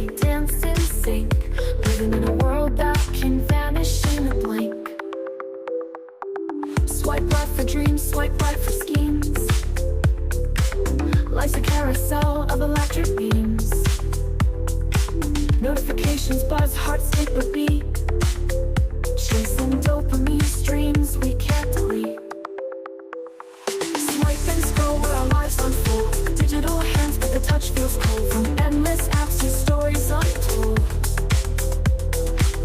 we dance in sync, living in a world that can vanish in a blink. Swipe right for dreams, swipe right for schemes. Life's a carousel of electric beams. Notifications buzz, hearts skip a beat, chasing dopamine streams we can't delete. Swipe and scroll where our lives unfold. Digital hands but the touch feels cold. From endless apps to stories untold,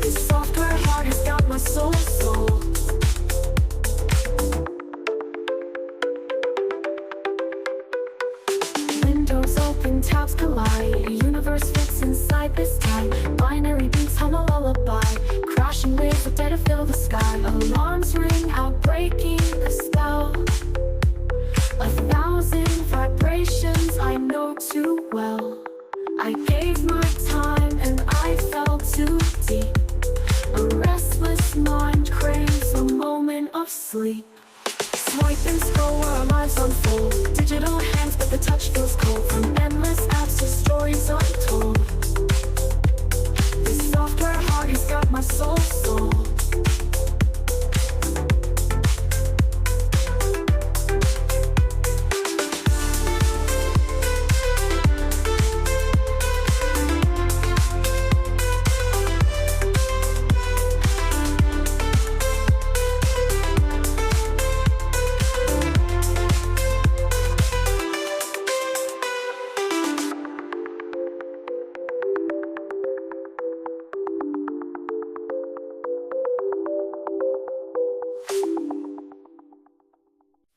this software heart has got my soul sold. Windows open, tabs collide. A universe fits inside this time. Binary beats hum a lullaby. Crashing waves of data fill the sky. Alarms ring out, breaking the spell. 1,000 vibrations I know too well. I gave my time and I fell too deep. A restless mind craves a moment of sleep. Swipe and scroll where our lives unfold. Digital hands but the touch feels cold. From endless apps to stories untold, this software heart has got my soul sold.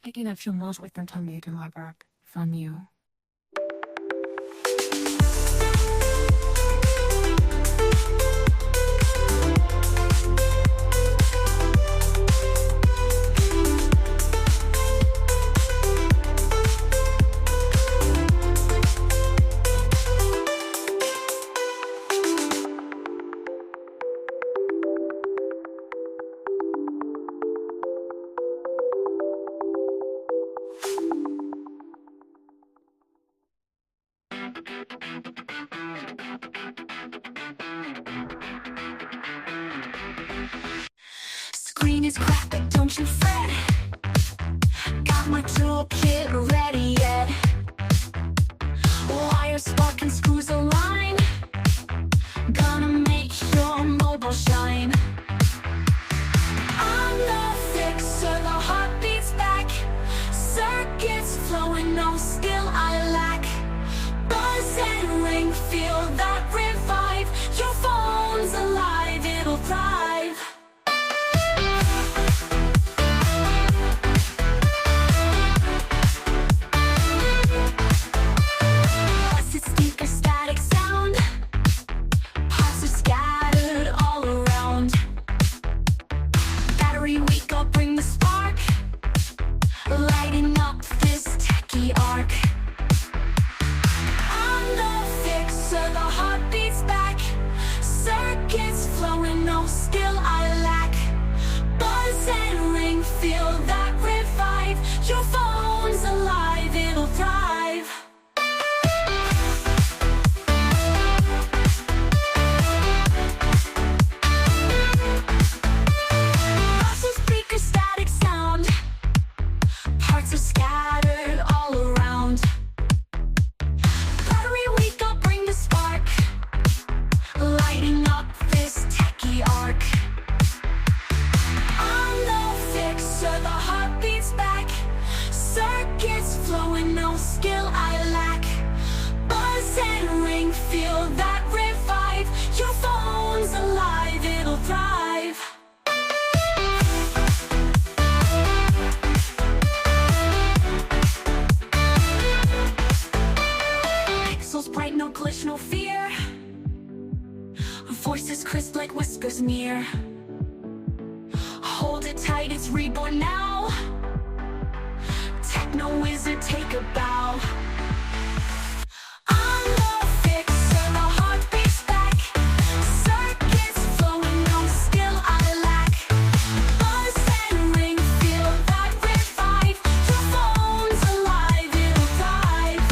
Picking up your nose with the tummy to my back from you. Screen is cracked, but don't you fret. Got my toolkit ready yet. Wires spark and screws align. Gonna make your mobile shine. I'm the fixer, the heart beats back. Circuits flowing, no skill I lack. Buzz and ring, feel that revive. Your phone's alive, it'll thrive. Buzzes, speaker, static sound. Parts are scattered all around. Battery weak, I'll bring the spark. Lighting up this techie arc. I'm the fixer, the heart beats back. Circuits flowing, no skill I lack. Buzz and ring, feel that revive. Your phone's alive, it'll thrive. Buzzes, speaker, static sound. Parts are scattered all around. Battery weak, I'll bring the spark. Lighting up this techie arc. I'm the fixer, the heart beats back. Circuits flowing, no skill I lack. Buzz and ring, feel that revive. Your phone's alive, it'll thrive. Pixels bright, no glitch, no fear. Voices crisp like whispers near. Hold it tight, it's reborn now. Techno wizard, take a bow. I'm the fixer, the heart beats back. Circuits flowing, no skill I lack. Buzz and ring, feel that revive. Your phone's alive, it'll thrive.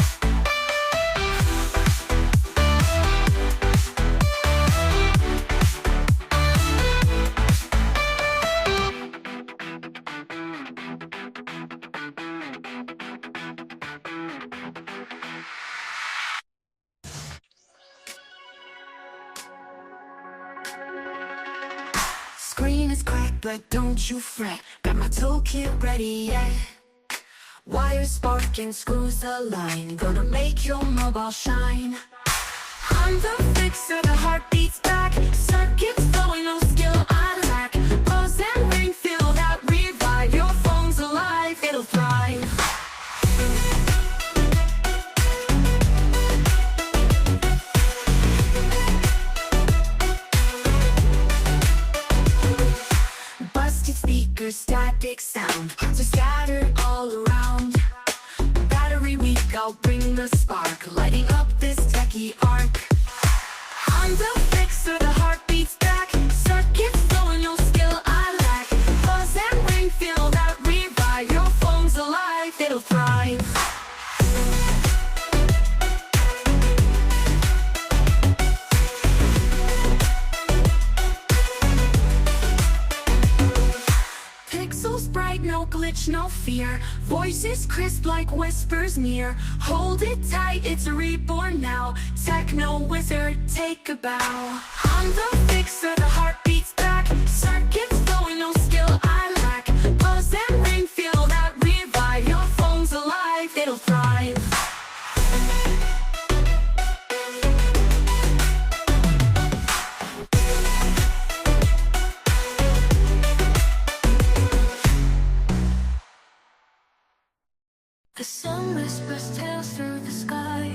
Screen is cracked, but don't you fret. Got my toolkit ready, yeah. Wires sparking, screws align. Gonna make your mobile shine. I'm the fixer, the heart beats back. Circuits flowing, no skill I lack. Buzz and ring, feel that revive. Your phone's alive, it'll thrive. Busted speakers, static sound, so scattered all around. Battery weak, I'll bring the spark, lighting up this techie arc. I'm the fixer, the heart beats back. Circuits flowing, no skill I lack. Buzz and ring, feel that revive. Your phone's alive, it'll thrive. Pixels bright, no glitch, no fear. Voices crisp like whispers near. Hold it tight, it's reborn now. Techno wizard, take a bow. I'm the fixer, the heart beats back. Circuits flowing, no skill I lack. Buzz and ring, feel that revive. Your phone's alive, it'll thrive. The sun whispers tales through the sky.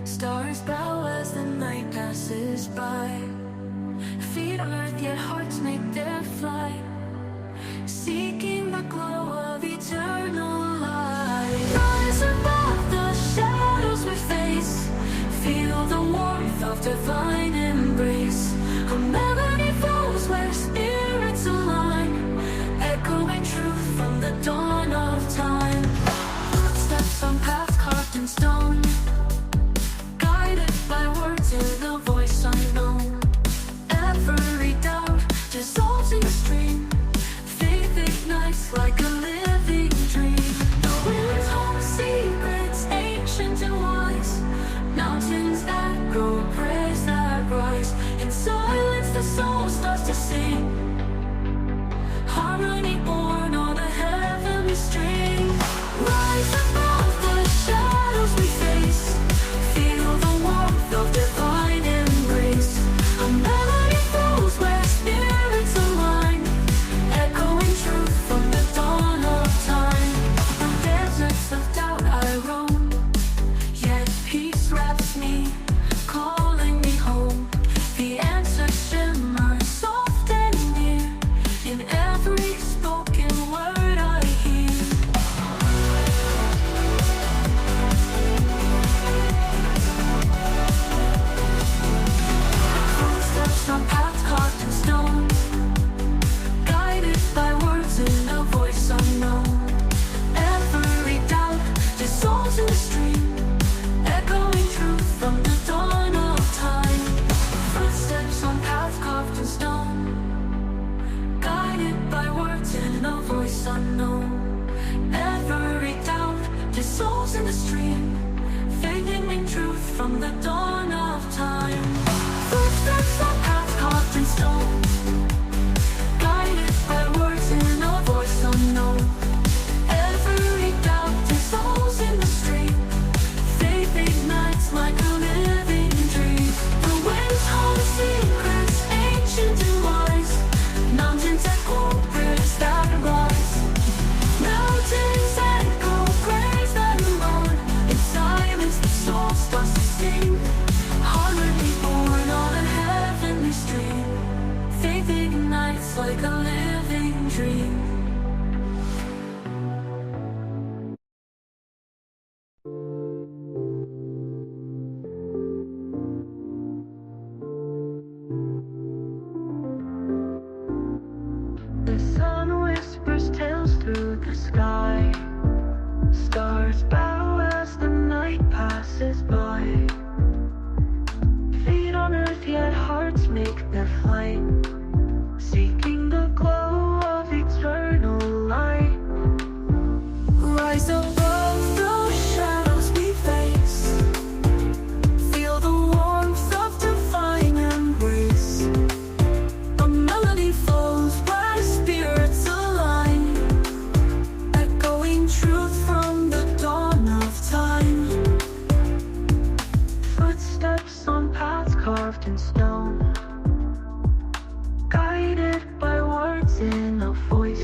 Stars bow as the night passes by. Feet on earth, yet hearts make their flight, seeking the glow of eternal light. Rise above the shadows we face. Feel the warmth of divine embrace. A melody flows where spirits align, echoing truth from the dawn of time. Footsteps on paths carved in stone, guided by words in a voice unknown. Every doubt dissolves in the stream. Faith ignites like a living dream. The winds hold secrets ancient and wise. Mountains that grow, prayers that rise. In silence the soul starts to sing. Harmony born on a heavenly string. Rise above the shadows we face. Feel the warmth of divine embrace. A melody flows where spirits align, echoing truth from the dawn of time. The deserts of doubt I roam, yet peace wraps me, calling me home. The answer shimmers soft and near in every spoken word I hear. Footsteps on paths carved in stone, guided by words in a voice unknown. Every doubt dissolves in the stream, echoing truth from the dawn of time. Footsteps on paths carved in stone, guided by words in a voice unknown. Every doubt dissolves in the stream, fading in truth from the dawn of time. Footsteps on paths carved in stone, guided by words in a voice unknown. Every doubt dissolves in the stream. Faith ignites like a living dream. The winds hold secrets ancient and wise. Mountains echo prayers that rise. Mountains echo praise that moan. In silence the soul starts to sing. Harmony born on a heavenly stream. Faith ignites like a living dream. The sun whispers tales through the sky. Stars bow as the night passes by. Feet on earth, yet hearts make their flight, seeking the glow of eternal light. Rise up